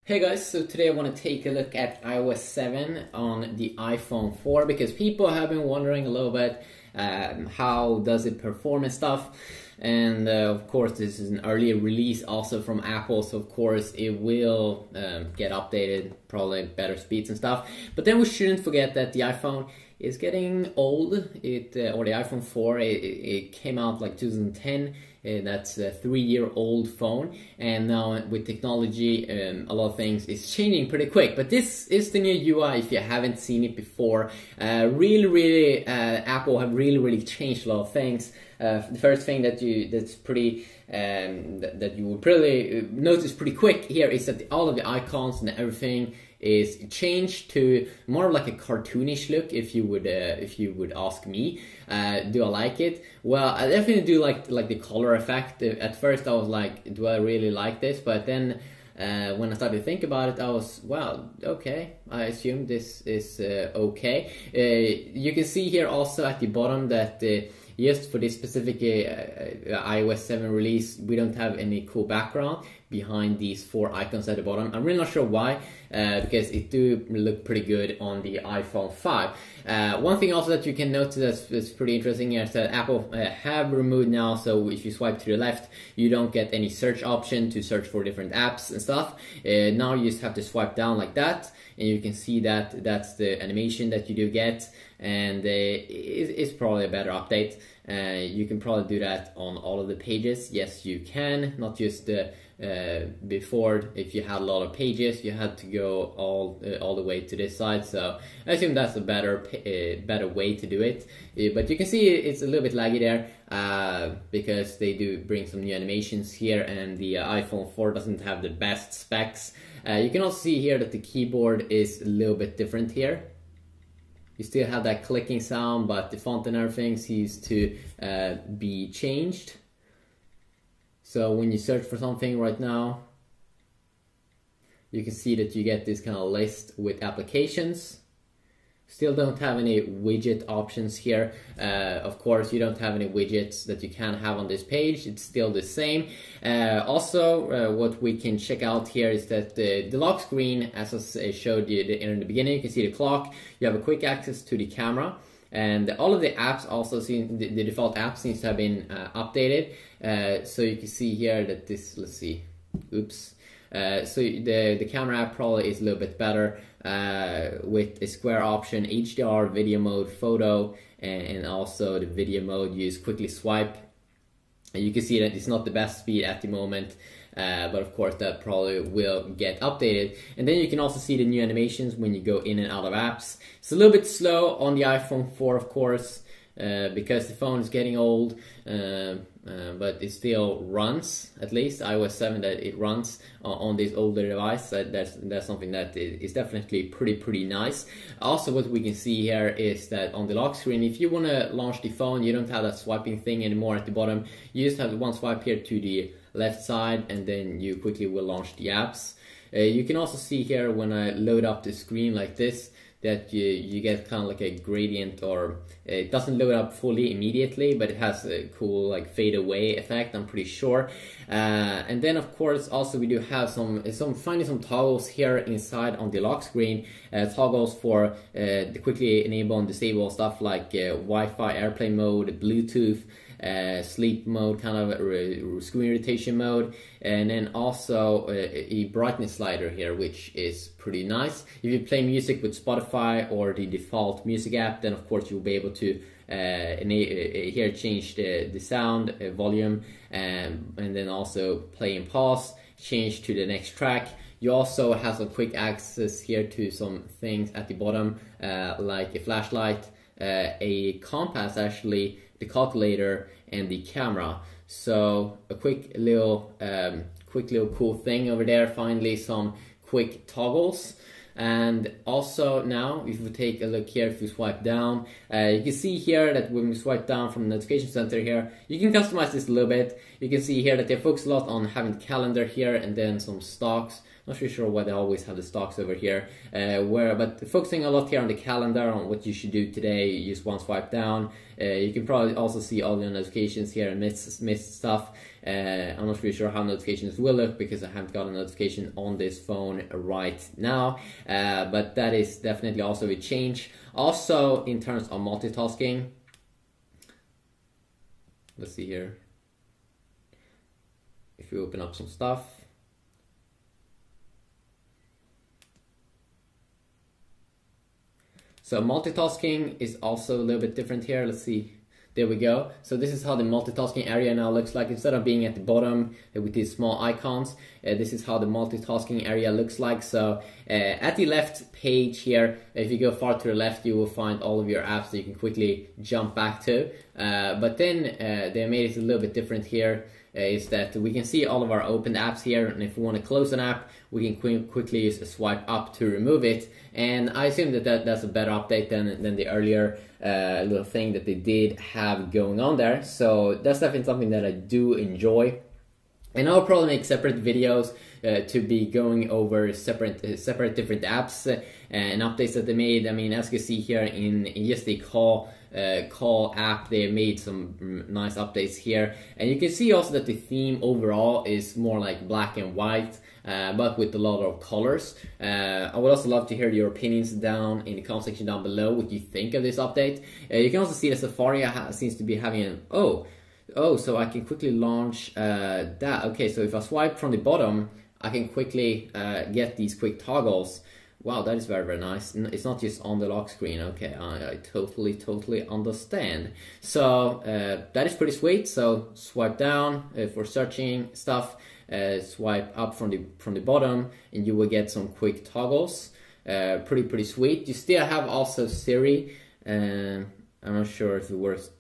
Hey guys, so today I want to take a look at iOS 7 on the iPhone 4 because people have been wondering a little bit how does it perform and stuff. And of course this is an early release also from Apple, so of course it will get updated, probably better speeds and stuff. But then we shouldn't forget that the iPhone is getting old. Or the iPhone 4, it came out like 2010. That's a 3-year-old phone, and now with technology, a lot of things is changing pretty quick. But this is the new UI. If you haven't seen it before, Apple have really changed a lot of things. The first thing that you will probably notice pretty quick here is that all of the icons and everything is changed to more of like a cartoonish look. If you would ask me, do I like it? Well, I definitely do like the color effect. At first I was like, do I really like this? But then when I started to think about it, I was, well, okay, I assume this is okay. You can see here also at the bottom that just for this specific iOS 7 release, we don't have any cool background behind these 4 icons at the bottom. I'm really not sure why, because it do look pretty good on the iPhone 5. One thing also that you can notice that's pretty interesting is that Apple have removed now, so if you swipe to the left, you don't get any search option to search for different apps and stuff. Now you just have to swipe down like that, and you can see that that's the animation that you do get, and it's probably a better update. You can probably do that on all of the pages. Yes, you can, not just before. If you had a lot of pages, you had to go all the way to this side. So I assume that's a better way to do it. But you can see it's a little bit laggy there because they do bring some new animations here, and the iPhone 4 doesn't have the best specs. You can also see here that the keyboard is a little bit different here. You still have that clicking sound, but the font and everything seems to be changed. So when you search for something right now, you can see that you get this kind of list with applications. Still don't have any widget options here. Of course, you don't have any widgets that you can have on this page. It's still the same. Also, what we can check out here is that the lock screen, as I showed you in the beginning, you can see the clock. You have a quick access to the camera. And all of the apps also seem, the default app seems to have been updated. So you can see here that this, let's see, oops. So the camera app probably is a little bit better with a square option, HDR, video mode, photo, and also the video mode, you just quickly swipe. And you can see that it's not the best speed at the moment, but of course that probably will get updated. And then you can also see the new animations when you go in and out of apps. It's a little bit slow on the iPhone 4, of course, because the phone is getting old, but it still runs, at least iOS 7, that it runs on this older device. That's something that is definitely pretty nice. Also, what we can see here is that on the lock screen, if you want to launch the phone, you don't have that swiping thing anymore at the bottom. You just have one swipe here to the left side, and then you quickly will launch the apps. You can also see here when I load up the screen like this, that you get kind of like a gradient, or it doesn't load up fully immediately, but it has a cool like fade away effect, I'm pretty sure. And then of course also we do have finding some toggles here inside on the lock screen, toggles for the quickly enable and disable stuff like Wi-Fi, airplane mode, Bluetooth, sleep mode, kind of screen rotation mode, and then also a brightness slider here, which is pretty nice. If you play music with Spotify or the default music app, then of course you'll be able to here change the sound volume, and then also play and pause, change to the next track. You also have some quick access here to some things at the bottom, like a flashlight, a compass actually, the calculator, and the camera. So a quick little cool thing over there. Finally, some quick toggles. And also now, if we take a look here, if we swipe down, you can see here that when we swipe down from the notification center here, you can customize this a little bit. You can see here that they focus a lot on having calendar here, and then some stocks. Not really sure why they always have the stocks over here. But focusing a lot here on the calendar, on what you should do today, you just one swipe down. You can probably also see all your notifications here and miss stuff. I'm not really sure how notifications will look because I haven't got a notification on this phone right now. But that is definitely also a change. Also, in terms of multitasking, let's see here. If you open up some stuff, so multitasking is also a little bit different here. Let's see. There we go. So this is how the multitasking area now looks like. Instead of being at the bottom with these small icons, this is how the multitasking area looks like. So at the left page here, if you go far to the left, you will find all of your apps that you can quickly jump back to. But then they made it a little bit different here. Is that we can see all of our opened apps here, and if we want to close an app, we can quickly use a swipe up to remove it. And I assume that's a better update than the earlier little thing that they did have going on there. So that's definitely something that I do enjoy. And I'll probably make separate videos to be going over separate different apps and updates that they made. I mean, as you can see here in just the call app, they made some nice updates here, and you can see also that the theme overall is more like black and white, but with a lot of colors. I would also love to hear your opinions down in the comment section down below, what you think of this update. You can also see that Safari seems to be having an so I can quickly launch that. Okay, so if I swipe from the bottom, I can quickly get these quick toggles. Wow, that is very, very nice. It's not just on the lock screen. Okay, I totally understand. So that is pretty sweet. So swipe down for searching stuff. Swipe up from the bottom, and you will get some quick toggles. Pretty sweet. You still have also Siri. I'm not sure if it works.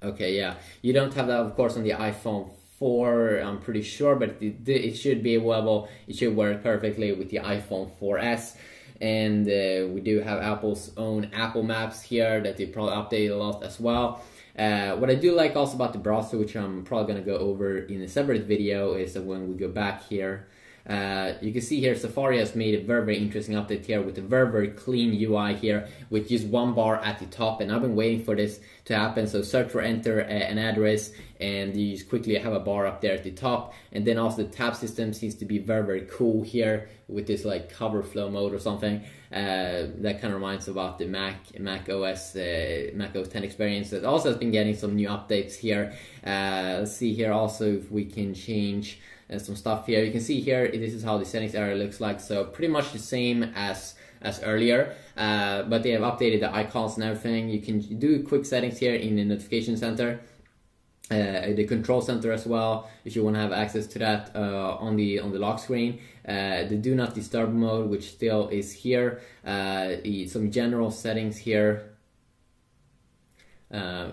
Okay, yeah, you don't have that, of course, on the iPhone 4, I'm pretty sure, but it should be available. It should work perfectly with the iPhone 4S. And we do have Apple's own Apple Maps here that they probably update a lot as well. What I do like also about the browser, which I'm probably going to go over in a separate video, is that when we go back here, you can see here Safari has made a very interesting update here with a very clean UI here with just one bar at the top, and I've been waiting for this to happen. So search or enter an address, and you just quickly have a bar up there at the top. And then also the tab system seems to be very cool here with this like cover flow mode or something. That kind of reminds about the Mac OS 10 experience that also has been getting some new updates here. Let's see here also if we can change some stuff here. You can see here this is how the settings area looks like, so pretty much the same as earlier, but they have updated the icons and everything. You can do quick settings here in the notification center, the control center as well, if you want to have access to that on the lock screen. The do not disturb mode, which still is here. Some general settings here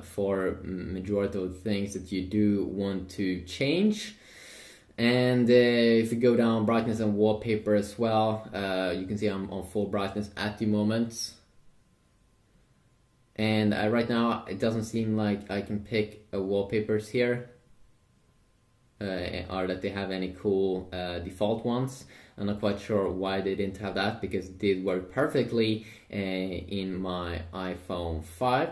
for majority of the things that you do want to change. And if you go down brightness and wallpaper as well, you can see I'm on full brightness at the moment. And right now it doesn't seem like I can pick wallpapers here, or that they have any cool default ones. I'm not quite sure why they didn't have that, because it did work perfectly in my iPhone 5.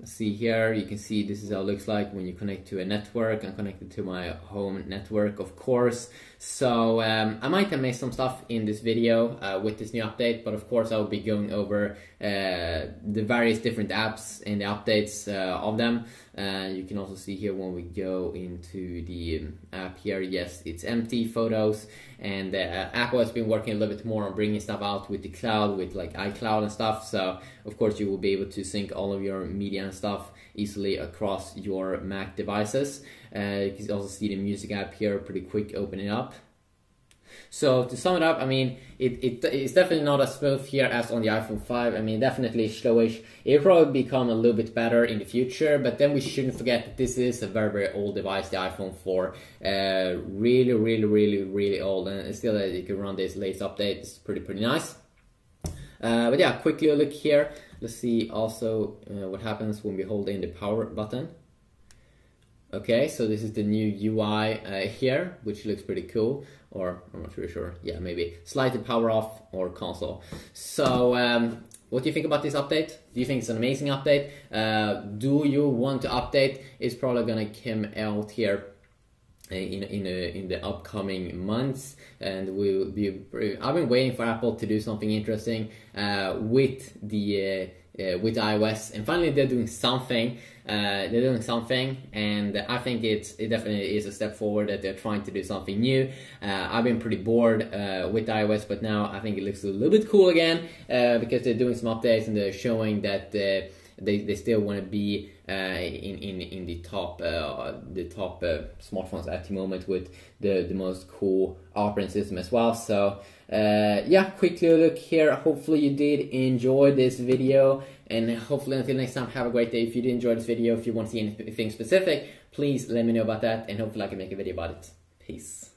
See here, you can see this is how it looks like when you connect to a network. I'm connected to my home network, of course. So I might have missed some stuff in this video with this new update, but of course I will be going over the various different apps and the updates of them. You can also see here when we go into the app here, yes, it's empty photos, and Apple has been working a little bit more on bringing stuff out with the cloud, with like iCloud and stuff. So of course you will be able to sync all of your media and stuff easily across your Mac devices. You can also see the music app here, pretty quick opening up. So to sum it up, I mean, it's definitely not as smooth here as on the iPhone 5. I mean, definitely slowish. It'll probably become a little bit better in the future, but then we shouldn't forget that this is a very old device, the iPhone 4. Really old, and still that you can run this latest update. It's pretty nice. But yeah, quickly look here. Let's see also what happens when we hold in the power button. Okay, so this is the new UI here, which looks pretty cool, or I'm not really sure. Yeah, maybe slightly power off or console. So what do you think about this update? Do you think it's an amazing update? Do you want to update? It's probably gonna come out here in the upcoming months, and we'll be. I've been waiting for Apple to do something interesting with iOS, and finally they're doing something. And I think it definitely is a step forward that they're trying to do something new. I've been pretty bored with iOS, but now I think it looks a little bit cool again because they're doing some updates and they're showing that they still want to be in the top smartphones at the moment with the most cool operating system as well. So yeah, quick little look here. Hopefully you did enjoy this video, and hopefully until next time, have a great day. If you did enjoy this video, if you want to see anything specific, please let me know about that, and hopefully I can make a video about it. Peace.